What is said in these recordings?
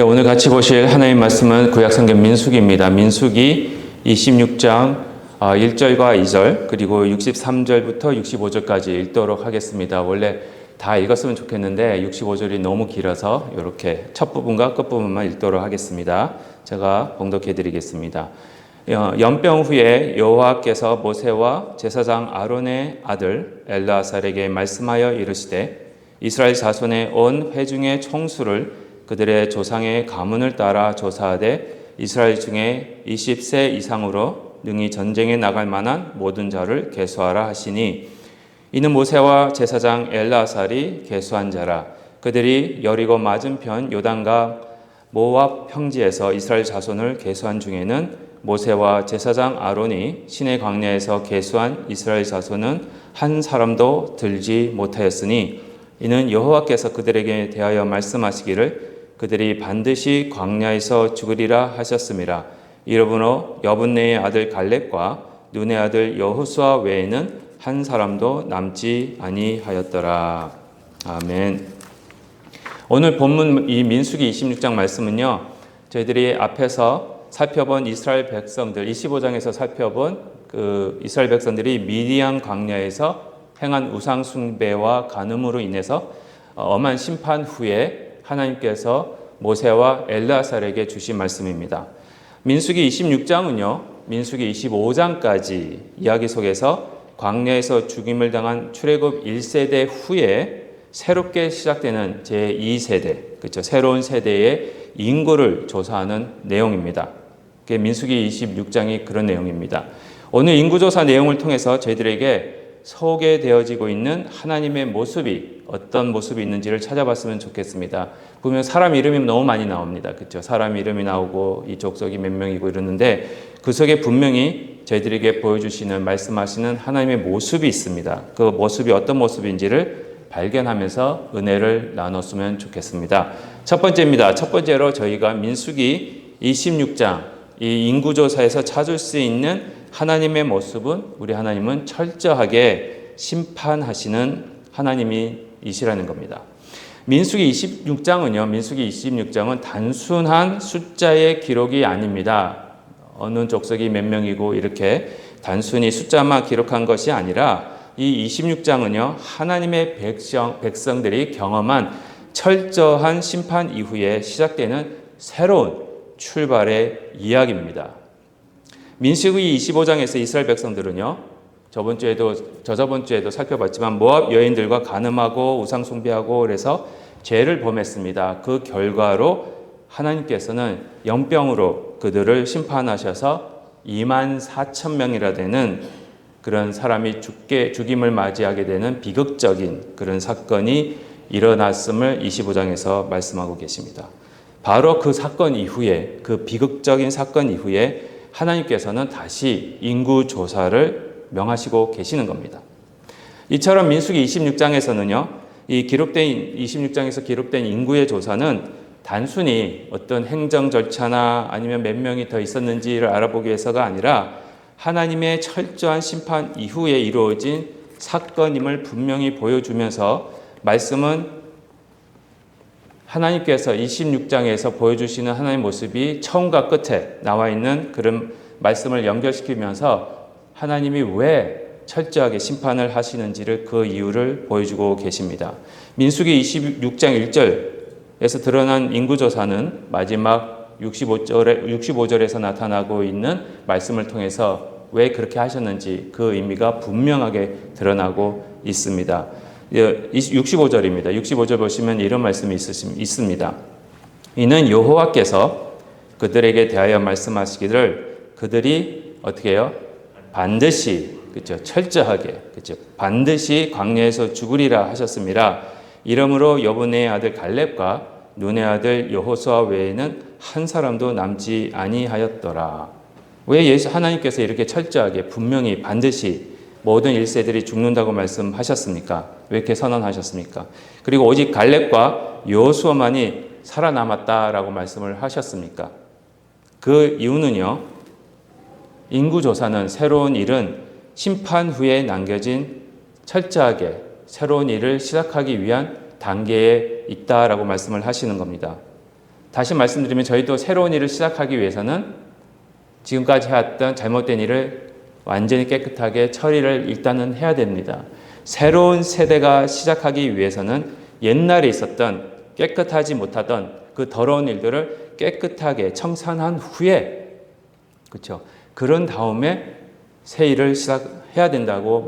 오늘 같이 보실 하나님 말씀은 구약성경 민수기입니다. 민수기 26장 1절과 2절 그리고 63절부터 65절까지 읽도록 하겠습니다. 원래 다 읽었으면 좋겠는데 65절이 너무 길어서 이렇게 첫 부분과 끝 부분만 읽도록 하겠습니다. 제가 봉독해 드리겠습니다. 연병 후에 여호와께서 모세와 제사장 아론의 아들 엘르아살에게 말씀하여 이르시되 이스라엘 자손의 온 회중의 총수를 그들의 조상의 가문을 따라 조사하되 이스라엘 중에 20세 이상으로 능히 전쟁에 나갈 만한 모든 자를 계수하라 하시니 이는 모세와 제사장 엘르아살이 계수한 자라. 그들이 여리고 맞은편 요단과 모압 평지에서 이스라엘 자손을 계수한 중에는 모세와 제사장 아론이 시내 광야에서 계수한 이스라엘 자손은 한 사람도 들지 못하였으니 이는 여호와께서 그들에게 대하여 말씀하시기를 그들이 반드시 광야에서 죽으리라 하셨음이라. 이러므로 여분네의 아들 갈렙과 눈의 아들 여호수아 외에는 한 사람도 남지 아니하였더라. 아멘. 오늘 본문 이 민수기 26장 말씀은요, 저희들이 앞에서 살펴본 이스라엘 백성들 25장에서 살펴본 그 이스라엘 백성들이 미디안 광야에서 행한 우상 숭배와 간음으로 인해서 엄한 심판 후에 하나님께서 모세와 엘르아살에게 주신 말씀입니다. 민수기 26장은요, 민수기 25장까지 이야기 속에서 광야에서 죽임을 당한 출애굽 1세대 후에 새롭게 시작되는 제2세대, 그렇죠? 새로운 세대의 인구를 조사하는 내용입니다. 그게 민수기 26장이 그런 내용입니다. 오늘 인구조사 내용을 통해서 저희들에게 소개되어지고 있는 하나님의 모습이 어떤 모습이 있는지를 찾아봤으면 좋겠습니다. 보면 사람 이름이 너무 많이 나옵니다. 그렇죠? 사람 이름이 나오고 이 족속이 몇 명이고 이러는데 그 속에 분명히 저희들에게 보여주시는 말씀하시는 하나님의 모습이 있습니다. 그 모습이 어떤 모습인지를 발견하면서 은혜를 나눴으면 좋겠습니다. 첫 번째입니다. 첫 번째로 저희가 민수기 26장 이 인구조사에서 찾을 수 있는 하나님의 모습은 우리 하나님은 철저하게 심판하시는 하나님이시라는 겁니다. 민수기 26장은 단순한 숫자의 기록이 아닙니다. 어느 족속이 몇 명이고 이렇게 단순히 숫자만 기록한 것이 아니라 이 26장은요, 하나님의 백성들이 경험한 철저한 심판 이후에 시작되는 새로운 출발의 이야기입니다. 민수기 25장에서 이스라엘 백성들은요, 저저번 주에도 살펴봤지만 모압 여인들과 간음하고 우상 숭배하고 그래서 죄를 범했습니다. 그 결과로 하나님께서는 연병으로 그들을 심판하셔서 24,000명이라 되는 그런 사람이 죽임을 맞이하게 되는 비극적인 그런 사건이 일어났음을 25장에서 말씀하고 계십니다. 바로 그 사건 이후에, 그 비극적인 사건 이후에 하나님께서는 다시 인구 조사를 명하시고 계시는 겁니다. 이처럼 민수기 26장에서는요, 이 26장에서 기록된 인구의 조사는 단순히 어떤 행정 절차나 아니면 몇 명이 더 있었는지를 알아보기 위해서가 아니라 하나님의 철저한 심판 이후에 이루어진 사건임을 분명히 보여주면서 말씀은 하나님께서 26장에서 보여주시는 하나님의 모습이 처음과 끝에 나와 있는 그런 말씀을 연결시키면서 하나님이 왜 철저하게 심판을 하시는지를 그 이유를 보여주고 계십니다. 민수기 26장 1절에서 드러난 인구조사는 마지막 65절에서 나타나고 있는 말씀을 통해서 왜 그렇게 하셨는지 그 의미가 분명하게 드러나고 있습니다. 65절입니다. 65절 보시면 이런 말씀이 있습니다. 이는 여호와께서 그들에게 대하여 말씀하시기를 그들이 어떻게 해요? 반드시, 그렇죠? 철저하게, 그렇죠? 반드시 광야에서 죽으리라 하셨습니다. 이러므로 여분의 아들 갈렙과 눈의 아들 여호수아 외에는 한 사람도 남지 아니하였더라. 왜 하나님께서 이렇게 철저하게 분명히 반드시 모든 1세들이 죽는다고 말씀하셨습니까? 왜 이렇게 선언하셨습니까? 그리고 오직 갈렙과 여호수아만이 살아남았다라고 말씀을 하셨습니까? 그 이유는요, 인구조사는 새로운 일은 심판 후에 남겨진 철저하게 새로운 일을 시작하기 위한 단계에 있다라고 말씀을 하시는 겁니다. 다시 말씀드리면 저희도 새로운 일을 시작하기 위해서는 지금까지 해왔던 잘못된 일을 완전히 깨끗하게 처리를 일단은 해야 됩니다. 새로운 세대가 시작하기 위해서는 옛날에 있었던 깨끗하지 못하던 그 더러운 일들을 깨끗하게 청산한 후에, 그렇죠? 그런 다음에 새 일을 시작해야 된다고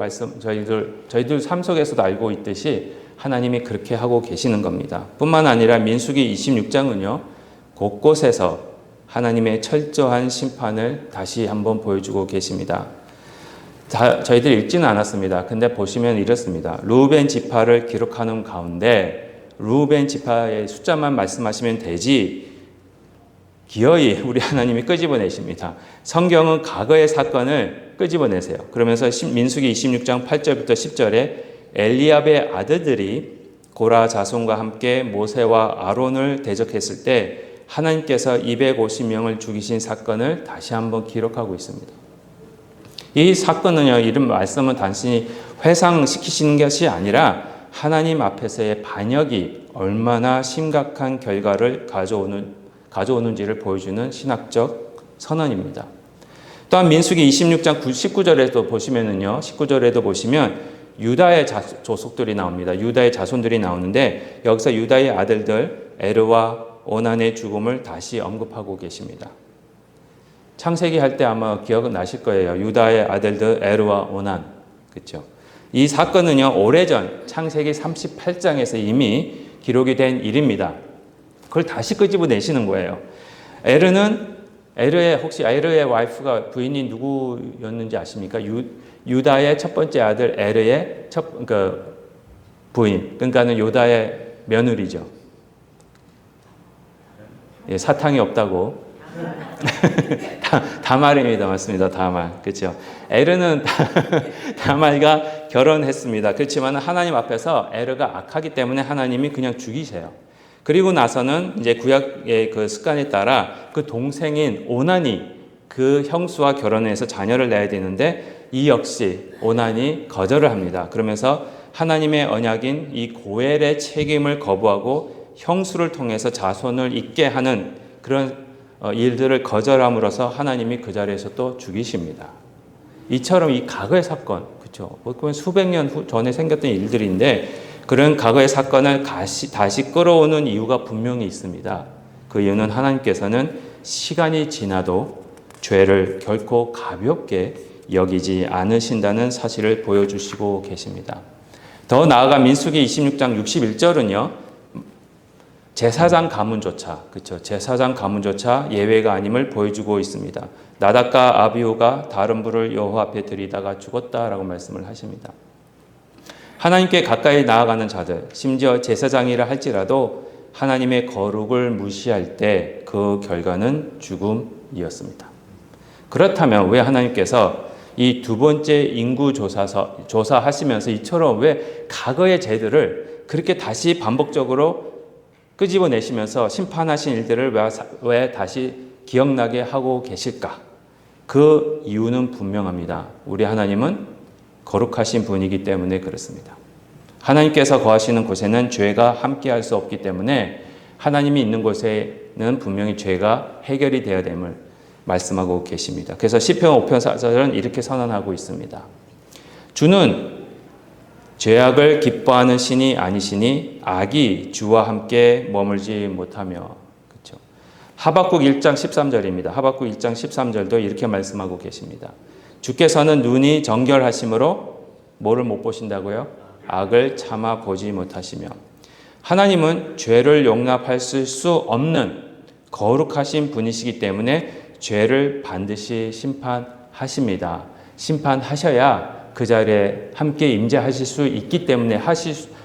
저희들 삶 속에서도 알고 있듯이 하나님이 그렇게 하고 계시는 겁니다. 뿐만 아니라 민수기 26장은요, 곳곳에서 하나님의 철저한 심판을 다시 한번 보여주고 계십니다. 저희들이 읽지는 않았습니다. 근데 보시면 이렇습니다. 르우벤 지파를 기록하는 가운데 르우벤 지파의 숫자만 말씀하시면 되지 기어이 우리 하나님이 끄집어내십니다. 성경은 과거의 사건을 끄집어내세요. 그러면서 민수기 26장 8절부터 10절에 엘리압의 아들들이 고라 자손과 함께 모세와 아론을 대적했을 때 하나님께서 250명을 죽이신 사건을 다시 한번 기록하고 있습니다. 이 사건은요, 이런 말씀은 단순히 회상시키시는 것이 아니라 하나님 앞에서의 반역이 얼마나 심각한 결과를 가져오는지를 보여주는 신학적 선언입니다. 또한 민수기 26장 19절에도 보시면은요, 19절에도 보시면 유다의 조속들이 나옵니다. 유다의 자손들이 나오는데 여기서 유다의 아들들 에르와 오난의 죽음을 다시 언급하고 계십니다. 창세기 할 때 아마 기억은 나실 거예요. 유다의 아들들 에르와 오난. 그렇죠? 이 사건은요, 오래전 창세기 38장에서 이미 기록이 된 일입니다. 그걸 다시 끄집어내시는 거예요. 혹시 에르의 와이프가 부인이 누구였는지 아십니까? 유다의 첫 번째 아들 에르의 부인. 그러니까는 유다의 며느리죠. 예, 사탕이 없다고. 다말입니다. 맞습니다. 다말. 그렇죠. 에르는 다말과 결혼했습니다. 그렇지만 하나님 앞에서 에르가 악하기 때문에 하나님이 그냥 죽이세요. 그리고 나서는 이제 구약의 그 습관에 따라 그 동생인 오난이 그 형수와 결혼해서 자녀를 낳아야 되는데 이 역시 오난이 거절을 합니다. 그러면서 하나님의 언약인 이 고엘의 책임을 거부하고 형수를 통해서 자손을 잇게 하는 그런 일들을 거절함으로써 하나님이 그 자리에서 또 죽이십니다. 이처럼 이 과거의 사건, 그렇죠? 수백 년 전에 생겼던 일들인데 그런 과거의 사건을 다시 끌어오는 이유가 분명히 있습니다. 그 이유는 하나님께서는 시간이 지나도 죄를 결코 가볍게 여기지 않으신다는 사실을 보여주시고 계십니다. 더 나아가 민수기 26장 61절은요. 제사장 가문조차, 그렇죠? 제사장 가문조차 예외가 아님을 보여주고 있습니다. 나답과 아비후가 다른 불을 여호와 앞에 들이다가 죽었다라고 말씀을 하십니다. 하나님께 가까이 나아가는 자들, 심지어 제사장이라 할지라도 하나님의 거룩을 무시할 때 그 결과는 죽음이었습니다. 그렇다면 왜 하나님께서 이 두 번째 인구 조사하시면서 이처럼 왜 과거의 죄들을 그렇게 다시 반복적으로 끄집어내시면서 심판하신 일들을 왜 다시 기억나게 하고 계실까? 그 이유는 분명합니다. 우리 하나님은 거룩하신 분이기 때문에 그렇습니다. 하나님께서 거하시는 곳에는 죄가 함께할 수 없기 때문에 하나님이 있는 곳에는 분명히 죄가 해결이 되어야 됨을 말씀하고 계십니다. 그래서 시편 5편 4절은 이렇게 선언하고 있습니다. 주는 죄악을 기뻐하는 신이 아니시니 악이 주와 함께 머물지 못하며. 그렇죠? 하박국 1장 13절입니다. 하박국 1장 13절도 이렇게 말씀하고 계십니다. 주께서는 눈이 정결하심으로 뭐를 못 보신다고요? 악을 참아 보지 못하시며. 하나님은 죄를 용납할 수 없는 거룩하신 분이시기 때문에 죄를 반드시 심판하십니다. 심판하셔야 그 자리에 함께 임재하실 수 있기 때문에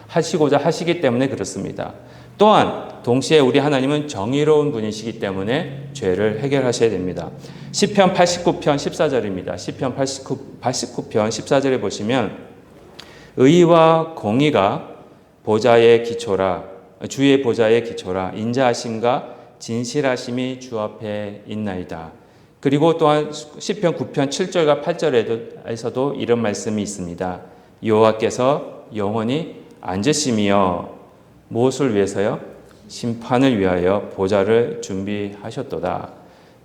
하시고자 하시기 때문에 그렇습니다. 또한 동시에 우리 하나님은 정의로운 분이시기 때문에 죄를 해결하셔야 됩니다. 시편 89편 14절입니다. 시편 89편 14절에 보시면 의와 공의가 보좌의 기초라 주의 보좌의 기초라 인자하심과 진실하심이 주 앞에 있나이다. 그리고 또한 시편 9편 7절과 8절에서도 이런 말씀이 있습니다. 여호와께서 영원히 앉으심이여 무엇을 위해서요? 심판을 위하여 보좌를 준비하셨도다.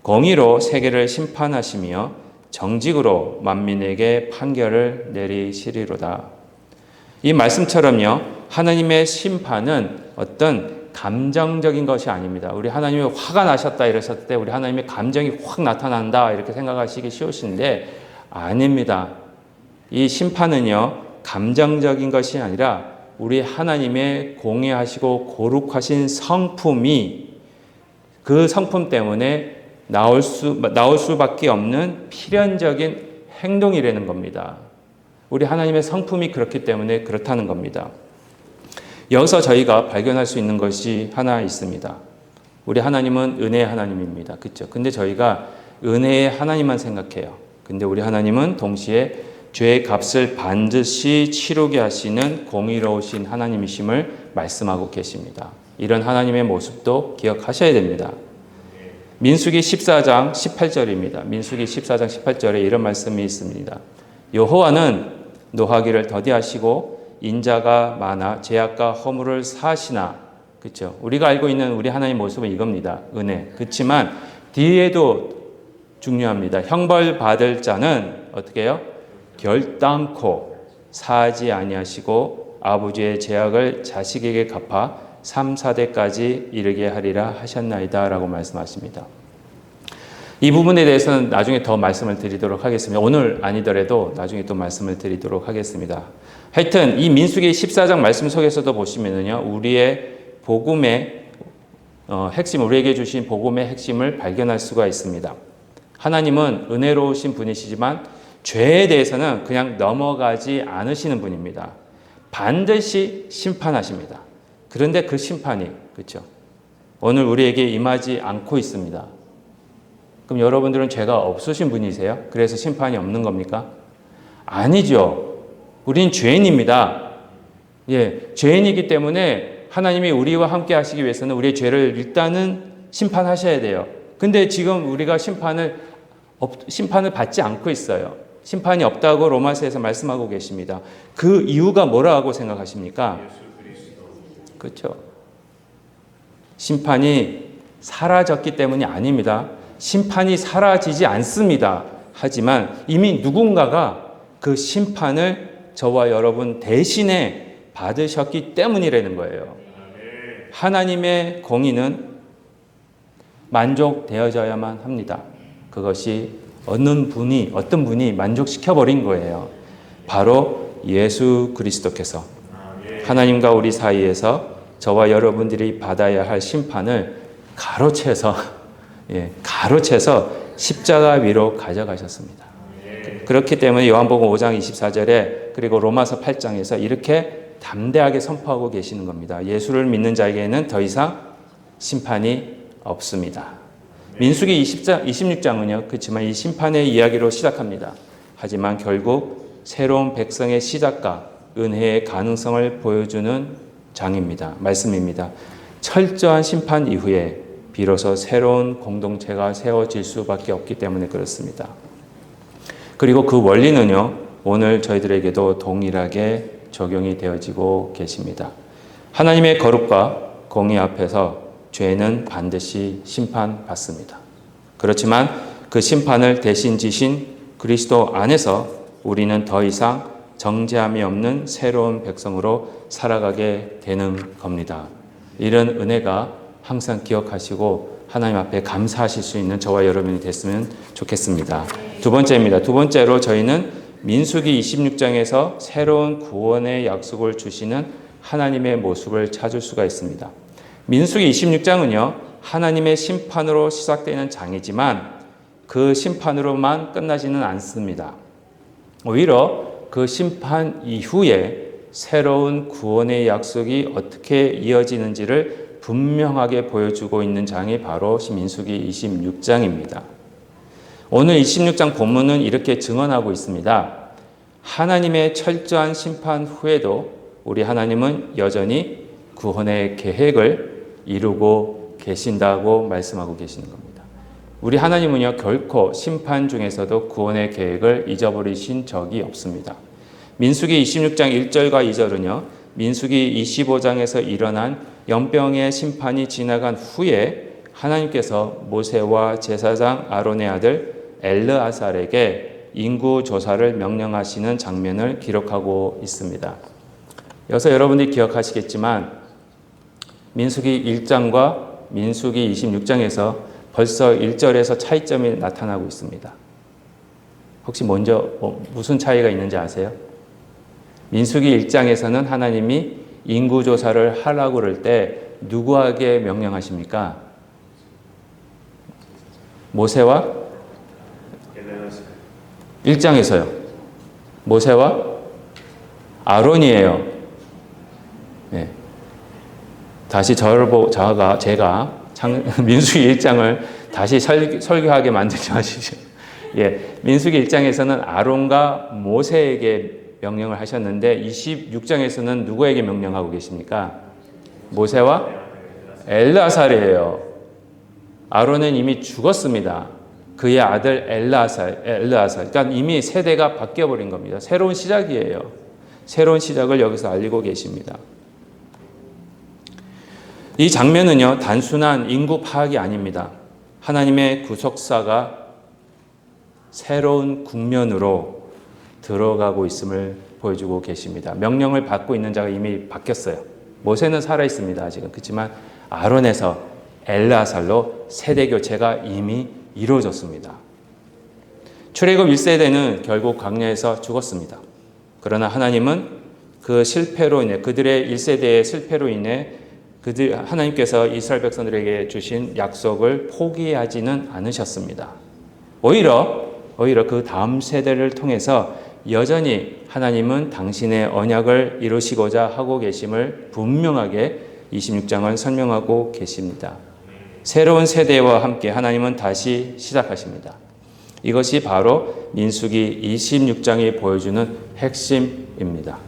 공의로 세계를 심판하시며 정직으로 만민에게 판결을 내리시리로다. 이 말씀처럼요, 하나님의 심판은 어떤 감정적인 것이 아닙니다. 우리 하나님이 화가 나셨다 이러셨을 때 우리 하나님의 감정이 확 나타난다 이렇게 생각하시기 쉬우신데 아닙니다. 이 심판은요, 감정적인 것이 아니라 우리 하나님의 공의하시고 거룩하신 성품이 그 성품 때문에 나올 수밖에 없는 필연적인 행동이라는 겁니다. 우리 하나님의 성품이 그렇기 때문에 그렇다는 겁니다. 여기서 저희가 발견할 수 있는 것이 하나 있습니다. 우리 하나님은 은혜의 하나님입니다. 그렇죠? 근데 저희가 은혜의 하나님만 생각해요. 근데 우리 하나님은 동시에 죄의 값을 반드시 치르게 하시는 공의로우신 하나님이심을 말씀하고 계십니다. 이런 하나님의 모습도 기억하셔야 됩니다. 민수기 14장 18절입니다. 민수기 14장 18절에 이런 말씀이 있습니다. 여호와는 노하기를 더디하시고 인자가 많아 죄악과 허물을 사하시나. 그렇죠? 우리가 알고 있는 우리 하나님의 모습은 이겁니다. 은혜. 그렇지만 뒤에도 중요합니다. 형벌 받을 자는 어떻게 해요? 결단코 사하지 아니하시고 아버지의 죄악을 자식에게 갚아 3, 4대까지 이르게 하리라 하셨나이다 라고 말씀하십니다. 이 부분에 대해서는 나중에 더 말씀을 드리도록 하겠습니다. 오늘 아니더라도 나중에 또 말씀을 드리도록 하겠습니다. 하여튼 이 민수기 14장 말씀 속에서도 보시면은요, 우리의 복음의 핵심, 우리에게 주신 복음의 핵심을 발견할 수가 있습니다. 하나님은 은혜로우신 분이시지만 죄에 대해서는 그냥 넘어가지 않으시는 분입니다. 반드시 심판하십니다. 그런데 그 심판이, 그렇죠? 오늘 우리에게 임하지 않고 있습니다. 그럼 여러분들은 죄가 없으신 분이세요? 그래서 심판이 없는 겁니까? 아니죠. 우린 죄인입니다. 예, 죄인이기 때문에 하나님이 우리와 함께 하시기 위해서는 우리의 죄를 일단은 심판하셔야 돼요. 근데 지금 우리가 심판을 받지 않고 있어요. 심판이 없다고 로마서에서 말씀하고 계십니다. 그 이유가 뭐라고 생각하십니까? 그렇죠. 심판이 사라졌기 때문이 아닙니다. 심판이 사라지지 않습니다. 하지만 이미 누군가가 그 심판을 저와 여러분 대신에 받으셨기 때문이라는 거예요. 하나님의 공의는 만족되어져야만 합니다. 그것이 어떤 분이 만족시켜버린 거예요. 바로 예수 그리스도께서 하나님과 우리 사이에서 저와 여러분들이 받아야 할 심판을 가로채서 십자가 위로 가져가셨습니다. 그렇기 때문에 요한복음 5장 24절에 그리고 로마서 8장에서 이렇게 담대하게 선포하고 계시는 겁니다. 예수를 믿는 자에게는 더 이상 심판이 없습니다. 민수기 26장은요, 그렇지만 이 심판의 이야기로 시작합니다. 하지만 결국 새로운 백성의 시작과 은혜의 가능성을 보여주는 장입니다. 말씀입니다. 철저한 심판 이후에 비로소 새로운 공동체가 세워질 수밖에 없기 때문에 그렇습니다. 그리고 그 원리는요, 오늘 저희들에게도 동일하게 적용이 되어지고 계십니다. 하나님의 거룩과 공의 앞에서 죄는 반드시 심판받습니다. 그렇지만 그 심판을 대신 지신 그리스도 안에서 우리는 더 이상 정죄함이 없는 새로운 백성으로 살아가게 되는 겁니다. 이런 은혜가 항상 기억하시고 하나님 앞에 감사하실 수 있는 저와 여러분이 됐으면 좋겠습니다. 두 번째입니다. 두 번째로 저희는 민수기 26장에서 새로운 구원의 약속을 주시는 하나님의 모습을 찾을 수가 있습니다. 민수기 26장은요, 하나님의 심판으로 시작되는 장이지만 그 심판으로만 끝나지는 않습니다. 오히려 그 심판 이후에 새로운 구원의 약속이 어떻게 이어지는지를 분명하게 보여주고 있는 장이 바로 민수기 26장입니다. 오늘 26장 본문은 이렇게 증언하고 있습니다. 하나님의 철저한 심판 후에도 우리 하나님은 여전히 구원의 계획을 이루고 계신다고 말씀하고 계시는 겁니다. 우리 하나님은요, 결코 심판 중에서도 구원의 계획을 잊어버리신 적이 없습니다. 민수기 26장 1절과 2절은요, 민수기 25장에서 일어난 연병의 심판이 지나간 후에 하나님께서 모세와 제사장 아론의 아들 엘르아살에게 인구 조사를 명령하시는 장면을 기록하고 있습니다. 여기서 여러분들이 기억하시겠지만 민수기 1장과 민수기 26장에서 벌써 1절에서 차이점이 나타나고 있습니다. 혹시 먼저 무슨 차이가 있는지 아세요? 민수기 1장에서는 하나님이 인구조사를 하라고 그럴 때 누구에게 명령하십니까? 모세와 1장에서요. 모세와 아론이에요. 네. 다시 제가 민수기 1장을 다시 설교하게 만들지 마시죠. 예, 민수기 1장에서는 아론과 모세에게 명령을 하셨는데 26장에서는 누구에게 명령하고 계십니까? 모세와 엘르아살이에요. 아론은 이미 죽었습니다. 그의 아들 엘르아살. 그러니까 이미 세대가 바뀌어버린 겁니다. 새로운 시작이에요. 새로운 시작을 여기서 알리고 계십니다. 이 장면은요, 단순한 인구 파악이 아닙니다. 하나님의 구속사가 새로운 국면으로 들어가고 있음을 보여주고 계십니다. 명령을 받고 있는 자가 이미 바뀌었어요. 모세는 살아있습니다. 아직은. 그렇지만 아론에서 엘르아살로 세대 교체가 이미 이루어졌습니다. 출애굽 1세대는 결국 광야에서 죽었습니다. 그러나 하나님은 그 실패로 인해, 그들의 1세대의 실패로 인해 하나님께서 이스라엘 백성들에게 주신 약속을 포기하지는 않으셨습니다. 오히려 그 다음 세대를 통해서 여전히 하나님은 당신의 언약을 이루시고자 하고 계심을 분명하게 26장은 설명하고 계십니다. 새로운 세대와 함께 하나님은 다시 시작하십니다. 이것이 바로 민수기 26장이 보여주는 핵심입니다.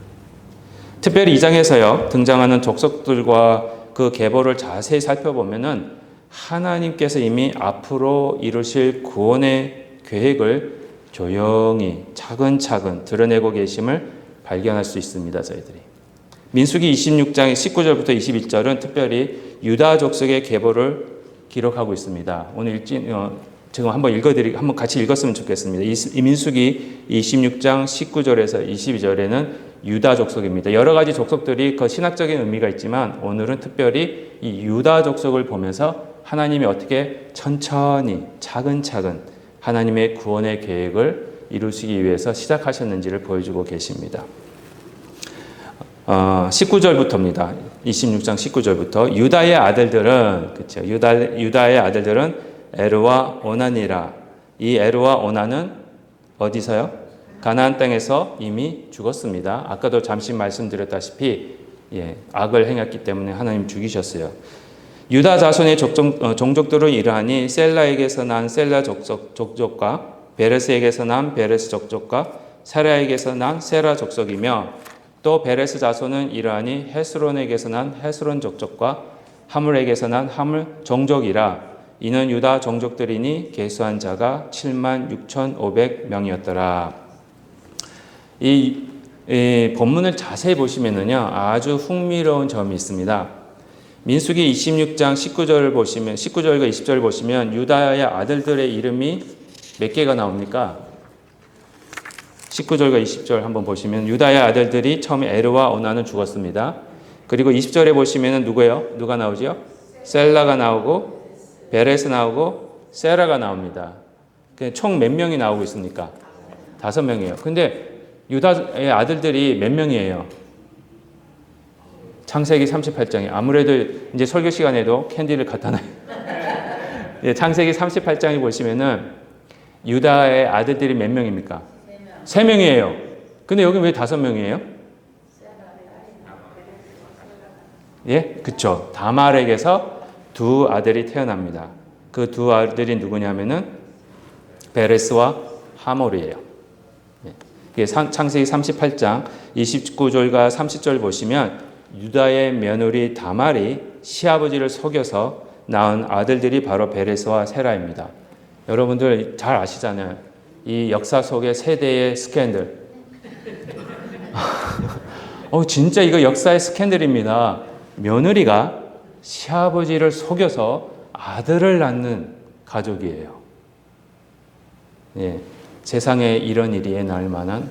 특별히 이 장에서요, 등장하는 족속들과 그 계보를 자세히 살펴보면은 하나님께서 이미 앞으로 이루실 구원의 계획을 조용히 차근차근 드러내고 계심을 발견할 수 있습니다. 저희들이. 민수기 26장 19절부터 21절은 특별히 유다 족속의 계보를 기록하고 있습니다. 오늘 지금 한번 같이 읽었으면 좋겠습니다. 이 민수기 26장 19절에서 22절에는 유다 족속입니다. 여러 가지 족속들이 그 신학적인 의미가 있지만 오늘은 특별히 이 유다 족속을 보면서 하나님이 어떻게 천천히 차근차근 하나님의 구원의 계획을 이루시기 위해서 시작하셨는지를 보여주고 계십니다. 19절부터입니다. 26장 19절부터 유다의 아들들은 그렇죠. 유다의 아들들은 에르와 오난이라. 이 에르와 오난은 어디서요? 가나안 땅에서 이미 죽었습니다. 아까도 잠시 말씀드렸다시피 악을 행했기 때문에 하나님 죽이셨어요. 유다 자손의 종족들은 이러하니 셀라에게서 난 셀라 족족과 베레스에게서 난 베레스 족족과 세라에게서 난 세라 족속이며 또 베레스 자손은 이러하니 헤스론에게서 난 헤스론 족족과 하물에게서 난 하물 종족이라. 이는 유다 종족들이니 계수한 자가 76,500명이었더라. 이 본문을 자세히 보시면은요, 아주 흥미로운 점이 있습니다. 민수기 26장 19절과 20절을 보시면 유다의 아들들의 이름이 몇 개가 나옵니까? 19절과 20절 한번 보시면 유다의 아들들이 처음에 에르와 오난은 죽었습니다. 그리고 20절에 보시면은 누가 나오죠? 셀라가 나오고 베레스 나오고 세라가 나옵니다. 총 몇 명이 나오고 있습니까? 5명이에요. 근데 유다의 아들들이 몇 명이에요? 창세기 38장에 아무래도 이제 설교 시간에도 캔디를 갖다 놔요. 창세기 38장에 보시면은 유다의 아들들이 몇 명입니까? 3명이에요. 근데 여기 왜 5명이에요? 예, 그쵸. 다말에게서 2 아들이 태어납니다. 그 2 아들이 누구냐면은 베레스와 하몰이에요. 창세기 38장 29절과 30절 보시면 유다의 며느리 다말이 시아버지를 속여서 낳은 아들들이 바로 베레스와 세라입니다. 여러분들 잘 아시잖아요. 이 역사 속의 세대의 스캔들. 진짜 이거 역사의 스캔들입니다. 며느리가 시아버지를 속여서 아들을 낳는 가족이에요. 예, 세상에 이런 일이 날 만한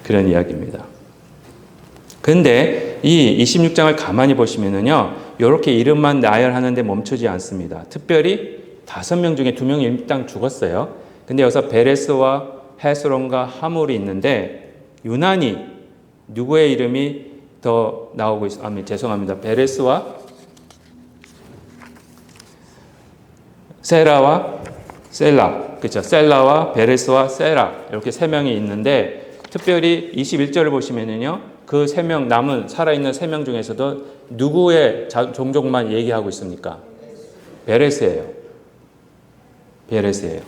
그런 이야기입니다. 근데 이 26장을 가만히 보시면은요, 이렇게 이름만 나열하는데 멈추지 않습니다. 특별히 5명 중에 2명이 일단 죽었어요. 근데 여기서 베레스와 헤스론과 하몰이 있는데, 유난히 누구의 이름이 더 나오고 있어요? 죄송합니다. 베레스와 세라와 셀라, 그렇죠? 셀라와 베레스와 세라, 이렇게 3명이 있는데, 특별히 21절을 보시면은요, 그 3명, 남은 살아있는 3명 중에서도 누구의 종족만 얘기하고 있습니까? 베레스예요. 베레스예요.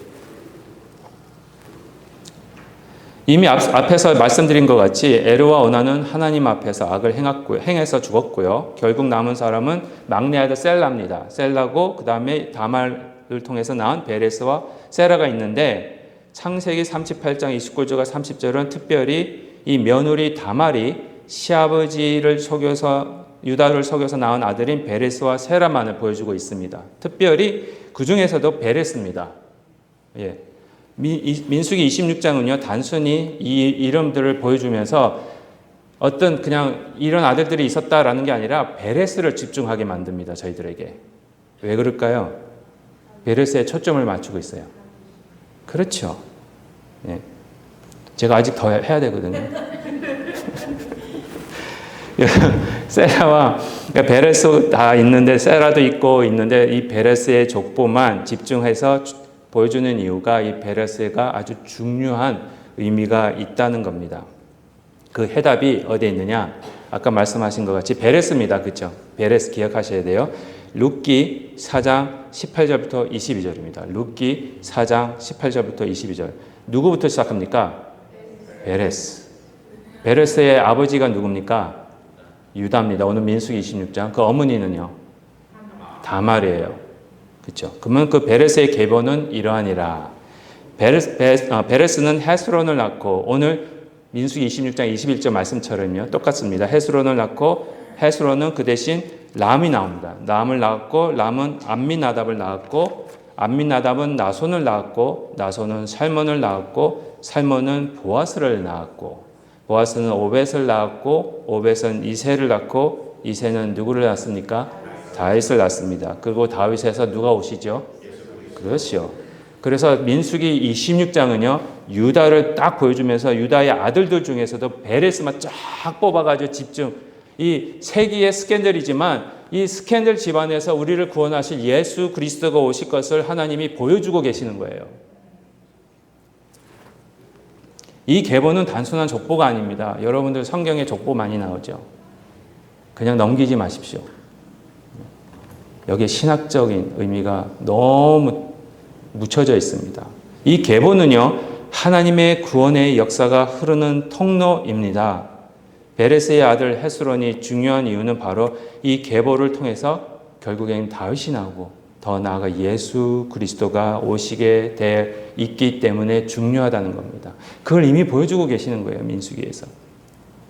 이미 앞에서 말씀드린 것 같이 에르와 오나는 하나님 앞에서 악을 행해서 죽었고요. 결국 남은 사람은 막내 아들 셀라입니다. 셀라고 그 다음에 다말을 통해서 낳은 베레스와 세라가 있는데, 창세기 38장 29절과 30절은 특별히 이 며느리 다말이 시아버지를 속여서, 유다를 속여서 낳은 아들인 베레스와 세라만을 보여주고 있습니다. 특별히 그 중에서도 베레스입니다. 예. 민수기 26장은요, 단순히 이 이름들을 보여주면서 어떤 그냥 이런 아들들이 있었다라는 게 아니라 베레스를 집중하게 만듭니다. 저희들에게. 왜 그럴까요? 베레스에 초점을 맞추고 있어요. 그렇죠. 예. 제가 아직 더 해야 되거든요. 세라와, 그러니까 베레스 다 있는데, 세라도 있고 있는데, 이 베레스의 족보만 집중해서 보여주는 이유가 이 베레스가 아주 중요한 의미가 있다는 겁니다. 그 해답이 어디에 있느냐? 아까 말씀하신 것 같이 베레스입니다. 그렇죠? 베레스 기억하셔야 돼요. 룻기 4장 18절부터 22절입니다. 룻기 4장 18절부터 22절. 누구부터 시작합니까? 베레스. 베레스의 아버지가 누굽니까? 유다입니다. 오늘 민수기 26장. 그 어머니는요? 다말이에요. 그렇죠? 그러면 그 베레스의 계보는 이러하니라. 베레스는 헤스론을 낳고, 오늘 민수기 26장 21절 말씀처럼요, 똑같습니다. 헤스론을 낳고, 헤스론은 그 대신 람이 나옵니다. 람을 낳았고, 람은 암미나답을 낳았고, 암미나답은 나손을 낳았고, 나손은 살몬을 낳았고, 살몬은 보아스를 낳았고, 보아스는 오벳을 낳았고, 오벳은 이새를 낳고, 이새는 누구를 낳습니까? 다윗을 낳습니다. 그리고 다윗에서 누가 오시죠? 그렇죠. 그래서 민수기 26장은요, 유다를 딱 보여주면서 유다의 아들들 중에서도 베레스만 쫙 뽑아가지고 집중, 이 세기의 스캔들이지만 이 스캔들 집안에서 우리를 구원하실 예수 그리스도가 오실 것을 하나님이 보여주고 계시는 거예요. 이 계보는 단순한 족보가 아닙니다. 여러분들 성경에 족보 많이 나오죠. 그냥 넘기지 마십시오. 여기에 신학적인 의미가 너무 묻혀져 있습니다. 이 계보는요, 하나님의 구원의 역사가 흐르는 통로입니다. 베레스의 아들 헤스론이 중요한 이유는 바로 이 계보를 통해서 결국엔 다윗이 나오고 더 나아가 예수 그리스도가 오시게 돼 있기 때문에 중요하다는 겁니다. 그걸 이미 보여주고 계시는 거예요, 민수기에서.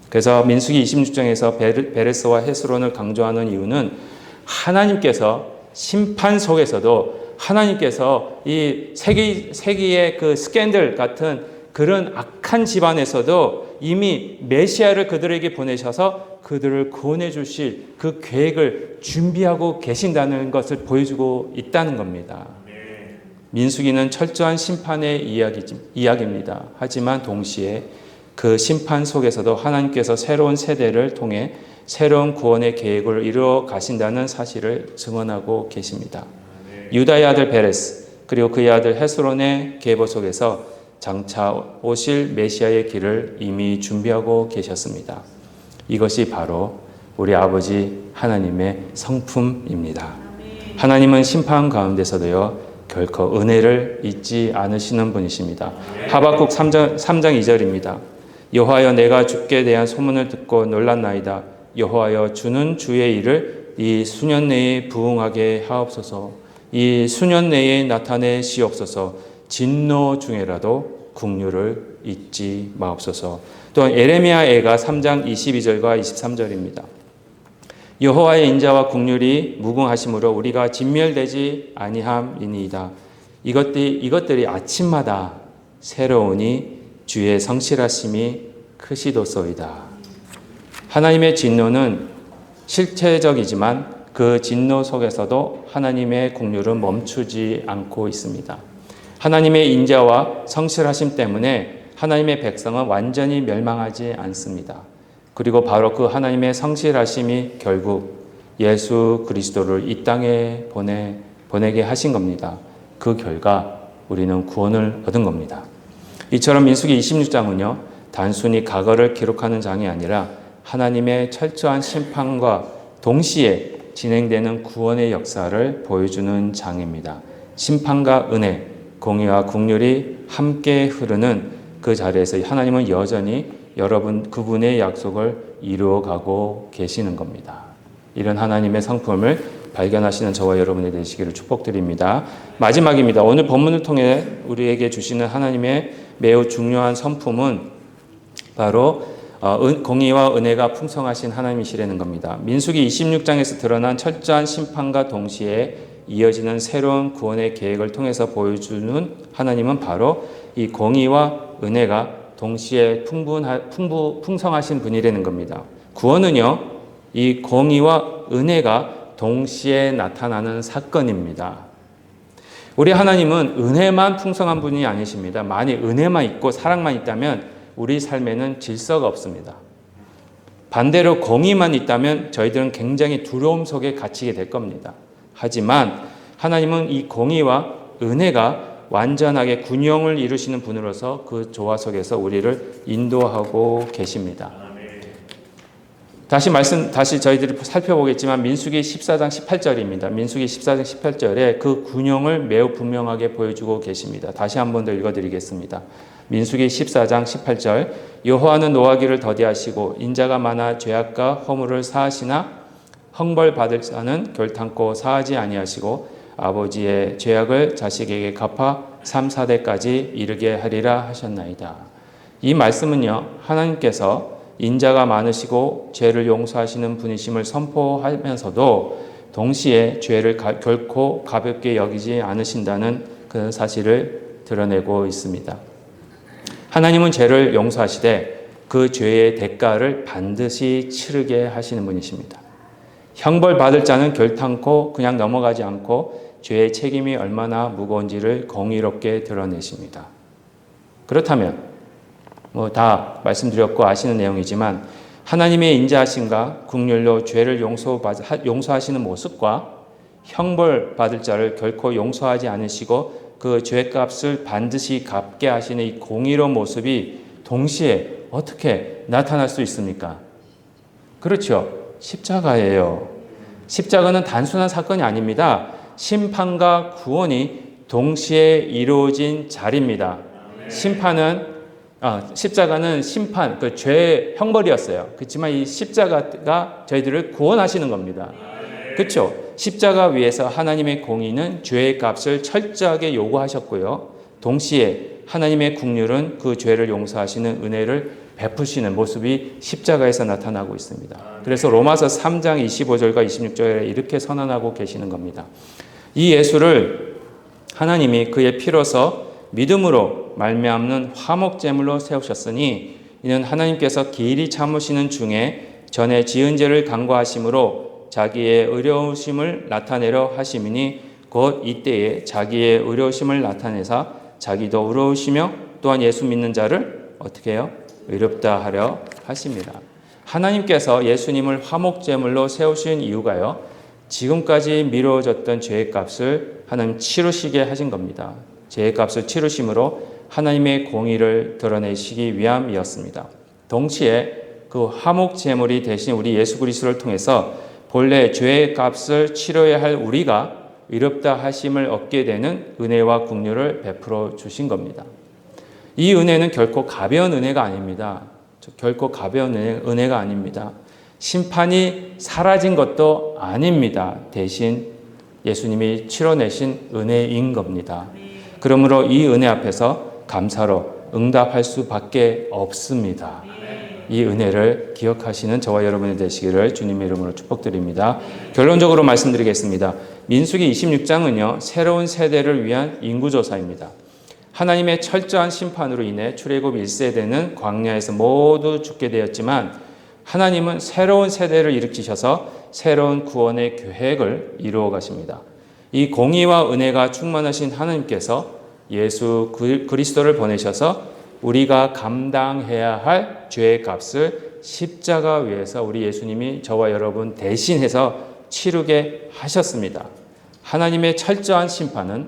그래서 민수기 26장에서 베레스와 헤스론을 강조하는 이유는 하나님께서 심판 속에서도 하나님께서 이 세기의 그 스캔들 같은 그런 악한 집안에서도 이미 메시아를 그들에게 보내셔서 그들을 구원해 주실 그 계획을 준비하고 계신다는 것을 보여주고 있다는 겁니다. 민수기는 철저한 심판의 이야기입니다. 하지만 동시에 그 심판 속에서도 하나님께서 새로운 세대를 통해 새로운 구원의 계획을 이루어 가신다는 사실을 증언하고 계십니다. 유다의 아들 베레스, 그리고 그의 아들 헤스론의 계보 속에서 장차 오실 메시아의 길을 이미 준비하고 계셨습니다. 이것이 바로 우리 아버지 하나님의 성품입니다. 하나님은 심판 가운데서도요, 결코 은혜를 잊지 않으시는 분이십니다. 하박국 3장 2절입니다. 여호와여, 내가 주께 대한 소문을 듣고 놀랐나이다. 여호와여, 주는 주의 일을 이 수년 내에 부응하게 하옵소서. 이 수년 내에 나타내시옵소서. 진노 중에라도 긍휼을 잊지 마옵소서. 또한 에레미야 애가 3장 22절과 23절입니다. 여호와의 인자와 국률이 무궁하심으로 우리가 진멸되지 아니함이니이다. 이것들이 아침마다 새로우니 주의 성실하심이 크시도소이다. 하나님의 진노는 실체적이지만 그 진노 속에서도 하나님의 국률은 멈추지 않고 있습니다. 하나님의 인자와 성실하심 때문에 하나님의 백성은 완전히 멸망하지 않습니다. 그리고 바로 그 하나님의 성실하심이 결국 예수 그리스도를 이 땅에 보내게 하신 겁니다. 그 결과 우리는 구원을 얻은 겁니다. 이처럼 민수기 26장은요, 단순히 과거를 기록하는 장이 아니라 하나님의 철저한 심판과 동시에 진행되는 구원의 역사를 보여주는 장입니다. 심판과 은혜, 공의와 국률이 함께 흐르는 그 자리에서 하나님은 여전히 그분의 약속을 이루어가고 계시는 겁니다. 이런 하나님의 성품을 발견하시는 저와 여러분이 되시기를 축복드립니다. 마지막입니다. 오늘 본문을 통해 우리에게 주시는 하나님의 매우 중요한 성품은 바로 공의와 은혜가 풍성하신 하나님이시라는 겁니다. 민수기 26장에서 드러난 철저한 심판과 동시에 이어지는 새로운 구원의 계획을 통해서 보여주는 하나님은 바로 이 공의와 은혜가 동시에 풍성하신 분이라는 겁니다. 구원은요, 이 공의와 은혜가 동시에 나타나는 사건입니다. 우리 하나님은 은혜만 풍성한 분이 아니십니다. 만일 은혜만 있고 사랑만 있다면 우리 삶에는 질서가 없습니다. 반대로 공의만 있다면 저희들은 굉장히 두려움 속에 갇히게 될 겁니다. 하지만 하나님은 이 공의와 은혜가 완전하게 균형을 이루시는 분으로서 그 조화 속에서 우리를 인도하고 계십니다. 다시 저희들이 살펴보겠지만 민수기 14장 18절입니다. 민수기 14장 18절에 그 균형을 매우 분명하게 보여주고 계십니다. 다시 한 번 더 읽어드리겠습니다. 민수기 14장 18절 여호와는 노하기를 더디하시고 인자가 많아 죄악과 허물을 사하시나 형벌받을 자는 결탄코 사하지 아니하시고 아버지의 죄악을 자식에게 갚아 3, 4대까지 이르게 하리라 하셨나이다. 이 말씀은요, 하나님께서 인자가 많으시고 죄를 용서하시는 분이심을 선포하면서도 동시에 죄를 결코 가볍게 여기지 않으신다는 그 사실을 드러내고 있습니다. 하나님은 죄를 용서하시되 그 죄의 대가를 반드시 치르게 하시는 분이십니다. 형벌 받을 자는 결탄코 그냥 넘어가지 않고 죄의 책임이 얼마나 무거운지를 공의롭게 드러내십니다. 그렇다면 다 말씀드렸고 아시는 내용이지만 하나님의 인자하심과 국률로 죄를 용서하시는 모습과 형벌 받을 자를 결코 용서하지 않으시고 그 죄값을 반드시 갚게 하시는 이 공의로운 모습이 동시에 어떻게 나타날 수 있습니까? 그렇죠. 십자가예요. 십자가는 단순한 사건이 아닙니다. 심판과 구원이 동시에 이루어진 자리입니다. 십자가는 심판, 그 죄의 형벌이었어요. 그렇지만 이 십자가가 저희들을 구원하시는 겁니다. 그렇죠? 십자가 위에서 하나님의 공의는 죄의 값을 철저하게 요구하셨고요. 동시에 하나님의 국률은 그 죄를 용서하시는 은혜를 베푸시는 모습이 십자가에서 나타나고 있습니다. 그래서 로마서 3장 25절과 26절에 이렇게 선언하고 계시는 겁니다. 이 예수를 하나님이 그의 피로서 믿음으로 말미암는 화목제물로 세우셨으니 이는 하나님께서 길이 참으시는 중에 전에 지은 죄를 간과하심으로 자기의 의로우심을 나타내려 하심이니 곧 이때에 자기의 의로우심을 나타내사 자기도 의로우시며 또한 예수 믿는 자를 어떻게 해요? 의롭다 하려 하십니다. 하나님께서 예수님을 화목제물로 세우신 이유가요, 지금까지 미뤄졌던 죄의 값을 하나님 치르시게 하신 겁니다. 죄의 값을 치르심으로 하나님의 공의를 드러내시기 위함이었습니다. 동시에 그 화목제물이 되신 우리 예수 그리스도를 통해서 본래 죄의 값을 치러야 할 우리가 의롭다 하심을 얻게 되는 은혜와 긍휼을 베풀어 주신 겁니다. 이 은혜는 결코 가벼운 은혜가 아닙니다. 결코 가벼운 은혜가 아닙니다. 심판이 사라진 것도 아닙니다. 대신 예수님이 치러내신 은혜인 겁니다. 그러므로 이 은혜 앞에서 감사로 응답할 수밖에 없습니다. 이 은혜를 기억하시는 저와 여러분이 되시기를 주님의 이름으로 축복드립니다. 결론적으로 말씀드리겠습니다. 민수기 26장은요, 새로운 세대를 위한 인구조사입니다. 하나님의 철저한 심판으로 인해 출애굽 1세대는 광야에서 모두 죽게 되었지만 하나님은 새로운 세대를 일으키셔서 새로운 구원의 계획을 이루어 가십니다. 이 공의와 은혜가 충만하신 하나님께서 예수 그리스도를 보내셔서 우리가 감당해야 할 죄의 값을 십자가 위에서 우리 예수님이 저와 여러분 대신해서 치르게 하셨습니다. 하나님의 철저한 심판은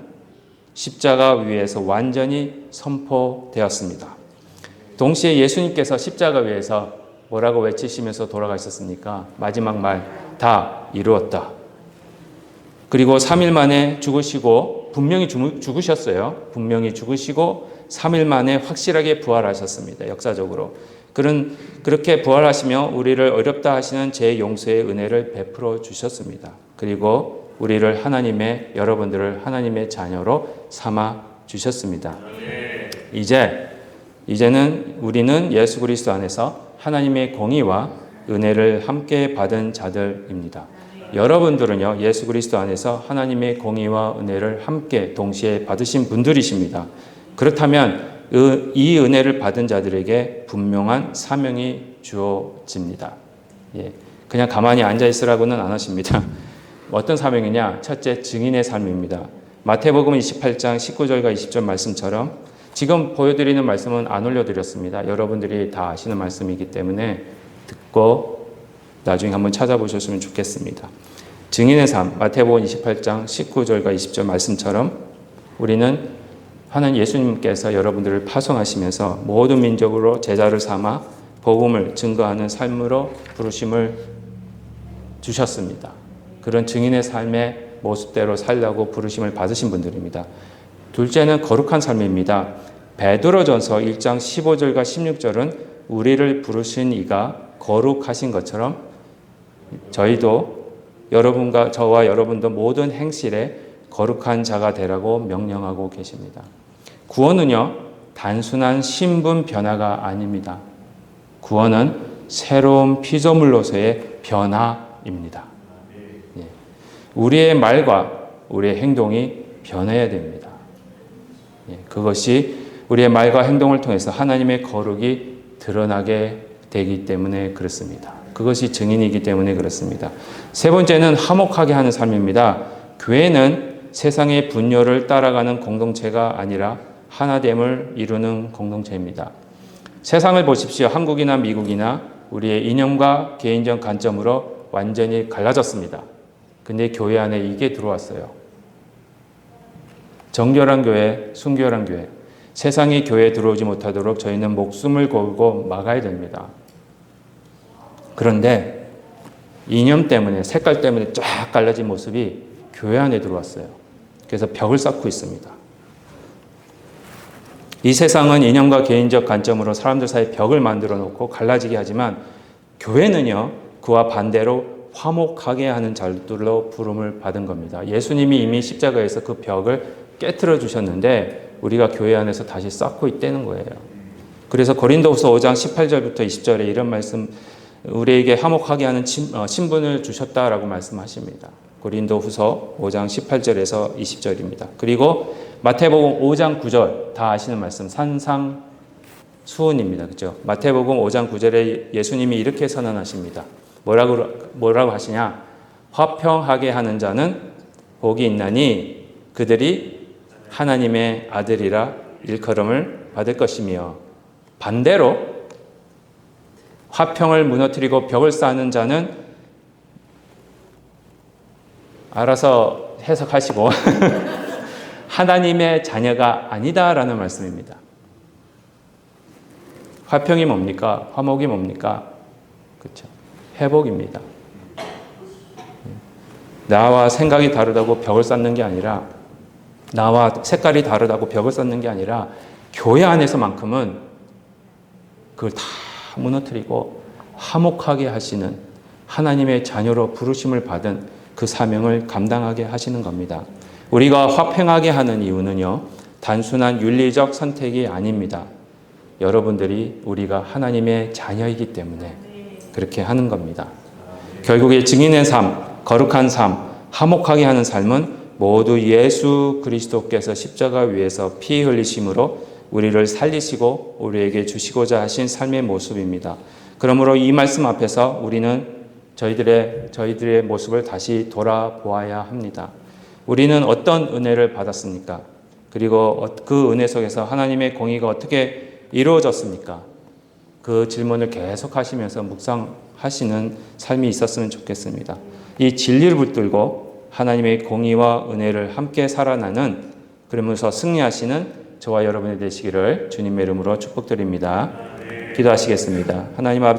십자가 위에서 완전히 선포되었습니다. 동시에 예수님께서 십자가 위에서 뭐라고 외치시면서 돌아가셨습니까? 마지막 말, 다 이루었다. 그리고 3일 만에 죽으시고 분명히 죽으셨어요. 분명히 죽으시고 3일 만에 확실하게 부활하셨습니다. 역사적으로. 그렇게 부활하시며 우리를 어렵다 하시는 제 용서의 은혜를 베풀어 주셨습니다. 그리고 우리를 여러분들을 하나님의 자녀로 삼아 주셨습니다. 이제는 우리는 예수 그리스도 안에서 하나님의 공의와 은혜를 함께 받은 자들입니다. 여러분들은요, 예수 그리스도 안에서 하나님의 공의와 은혜를 함께 동시에 받으신 분들이십니다. 그렇다면 이 은혜를 받은 자들에게 분명한 사명이 주어집니다. 그냥 가만히 앉아 있으라고는 안 하십니다. 어떤 사명이냐? 첫째, 증인의 삶입니다. 마태복음 28장 19절과 20절 말씀처럼 지금 보여드리는 말씀은 안 올려드렸습니다. 여러분들이 다 아시는 말씀이기 때문에 듣고 나중에 한번 찾아보셨으면 좋겠습니다. 증인의 삶, 마태복음 28장 19절과 20절 말씀처럼 우리는 하나님 예수님께서 여러분들을 파송하시면서 모든 민족으로 제자를 삼아 복음을 증거하는 삶으로 부르심을 주셨습니다. 그런 증인의 삶의 모습대로 살라고 부르심을 받으신 분들입니다. 둘째는 거룩한 삶입니다. 베드로전서 1장 15절과 16절은 우리를 부르신 이가 거룩하신 것처럼 저희도 저와 여러분도 모든 행실에 거룩한 자가 되라고 명령하고 계십니다. 구원은요, 단순한 신분 변화가 아닙니다. 구원은 새로운 피조물로서의 변화입니다. 우리의 말과 우리의 행동이 변해야 됩니다. 그것이 우리의 말과 행동을 통해서 하나님의 거룩이 드러나게 되기 때문에 그렇습니다. 그것이 증인이기 때문에 그렇습니다. 세 번째는 화목하게 하는 삶입니다. 교회는 세상의 분열을 따라가는 공동체가 아니라 하나됨을 이루는 공동체입니다. 세상을 보십시오. 한국이나 미국이나 우리의 이념과 개인적 관점으로 완전히 갈라졌습니다. 근데 교회 안에 이게 들어왔어요. 정결한 교회, 순결한 교회. 세상이 교회에 들어오지 못하도록 저희는 목숨을 걸고 막아야 됩니다. 그런데 이념 때문에, 색깔 때문에 쫙 갈라진 모습이 교회 안에 들어왔어요. 그래서 벽을 쌓고 있습니다. 이 세상은 이념과 개인적 관점으로 사람들 사이에 벽을 만들어 놓고 갈라지게 하지만 교회는요, 그와 반대로 화목하게 하는 자들로 부름을 받은 겁니다. 예수님이 이미 십자가에서 그 벽을 깨트려 주셨는데 우리가 교회 안에서 다시 쌓고 있다는 거예요. 그래서 고린도후서 5장 18절부터 20절에 이런 말씀, 우리에게 화목하게 하는 신분을 주셨다라고 말씀하십니다. 고린도후서 5장 18절에서 20절입니다. 그리고 마태복음 5장 9절 다 아시는 말씀 산상수훈입니다. 그렇죠? 마태복음 5장 9절에 예수님이 이렇게 선언하십니다. 뭐라고 하시냐? 화평하게 하는 자는 복이 있나니 그들이 하나님의 아들이라 일컬음을 받을 것이며 반대로 화평을 무너뜨리고 벽을 쌓는 자는 알아서 해석하시고 하나님의 자녀가 아니다라는 말씀입니다. 화평이 뭡니까? 화목이 뭡니까? 그렇죠. 회복입니다. 나와 생각이 다르다고 벽을 쌓는 게 아니라, 나와 색깔이 다르다고 벽을 쌓는 게 아니라 교회 안에서만큼은 그걸 다 무너뜨리고 화목하게 하시는 하나님의 자녀로 부르심을 받은 그 사명을 감당하게 하시는 겁니다. 우리가 화평하게 하는 이유는요, 단순한 윤리적 선택이 아닙니다. 여러분들이 우리가 하나님의 자녀이기 때문에 그렇게 하는 겁니다. 결국에 증인의 삶, 거룩한 삶, 화목하게 하는 삶은 모두 예수 그리스도께서 십자가 위에서 피 흘리심으로 우리를 살리시고 우리에게 주시고자 하신 삶의 모습입니다. 그러므로 이 말씀 앞에서 우리는 저희들의 모습을 다시 돌아보아야 합니다. 우리는 어떤 은혜를 받았습니까? 그리고 그 은혜 속에서 하나님의 공의가 어떻게 이루어졌습니까? 그 질문을 계속 하시면서 묵상하시는 삶이 있었으면 좋겠습니다. 이 진리를 붙들고 하나님의 공의와 은혜를 함께 살아나는, 그러면서 승리하시는 저와 여러분이 되시기를 주님의 이름으로 축복드립니다. 기도하시겠습니다. 하나님 아버지,